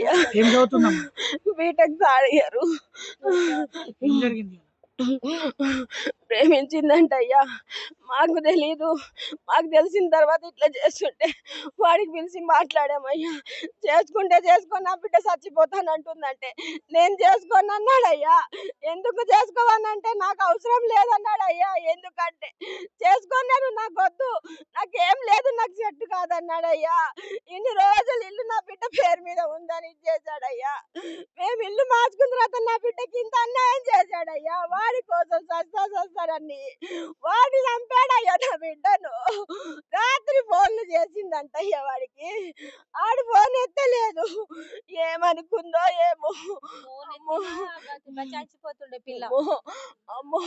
ఏం చదువుతుందమ్మా? BTech third year. ఏం జరిగింది? ప్రేమించిందంట అయ్యా. మాకు తెలీదు. మాకు తెలిసిన తర్వాత ఇట్లా చేస్తుంటే వాడికి పిలిచి మాట్లాడామయ్యా. చేసుకుంటే చేసుకో, నా బిడ్డ చచ్చిపోతానంటుందంటే నేను చేసుకోను అన్నాడయ్యా. ఎందుకు చేసుకోవనంటే నాకు అవసరం లేదన్నాడయ్యా. ఎందుకంటే చేసుకోలేను, నాకు వద్దు, నాకేం లేదు, నాకు సెట్ కాదన్నాడయ్యా. ఇన్ని రోజులు ఇల్లు నా బిడ్డ పేరు మీద ఉందని చేశాడయ్యా. మేము ఇల్లు మార్చుకున్న తర్వాత నా బిడ్డకి ఇంత అన్యాయం చేశాడయ్యా. వాడి కోసం సస్తారని వాడిని చంపాడయ్యా నా బిడ్డను. రాత్రి ఫోన్లు చేసిందంటయ్యా వాడికి. ఆడు ఫోన్ ఎత్తలేదు. ఏమనుకుందో ఏమో. చచ్చిపోతుండే పిల్ల. అమ్మో,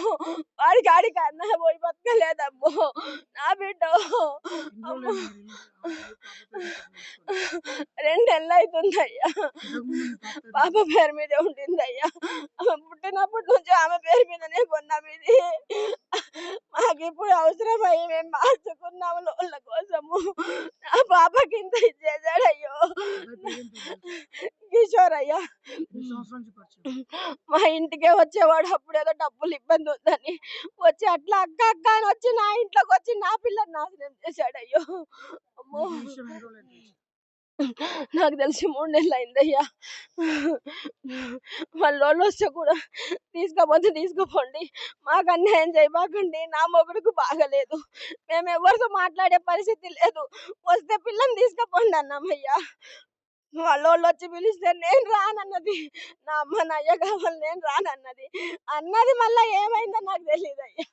వాడికి ఆడికి అన్న పోయి బతకలేదమ్మో నా బిడ్డ. 2 నెలలు అవుతుందయ్యా. పాప పేరు మీదే ఉండిందయ్యా. పుట్టినప్పటి నుంచి ఆమె పేరు మీదనే కొన్నాం ఇది. మాకు ఇప్పుడు అవసరమయ్యి మేము మార్చుకున్నాము లోన్ల కోసము. నా పాపకి ఇంత ఇచ్చేసాడయ్యో. కిషోర్ అయ్యా. మా ఇంటికే వచ్చేవాడు. అప్పుడు ఏదో డబ్బులు ఇబ్బంది ఉందని వచ్చి అట్లా అక్క అక్క అని వచ్చి నా ఇంట్లోకి వచ్చి నా పిల్లని నాశనం చేశాడయ్యో. అమ్మో, నాకు తెలిసి 3 నెలలు అయిందయ్యా. వాళ్ళు వస్తే కూడా తీసుకపోతే తీసుకుపోండి, మాకు అన్యాయం చేయబాకండి, నా మొగుడుకు బాగలేదు, మేము ఎవరితో మాట్లాడే పరిస్థితి లేదు, వస్తే పిల్లని తీసుకుపోండి అన్నామయ్యా. వాళ్ళు వచ్చి పిలిస్తే నేను రానన్నది. నా అమ్మ నా అయ్య కావాలి, నేను రానన్నది. మళ్ళీ ఏమైందో నాకు తెలియదు అయ్యా.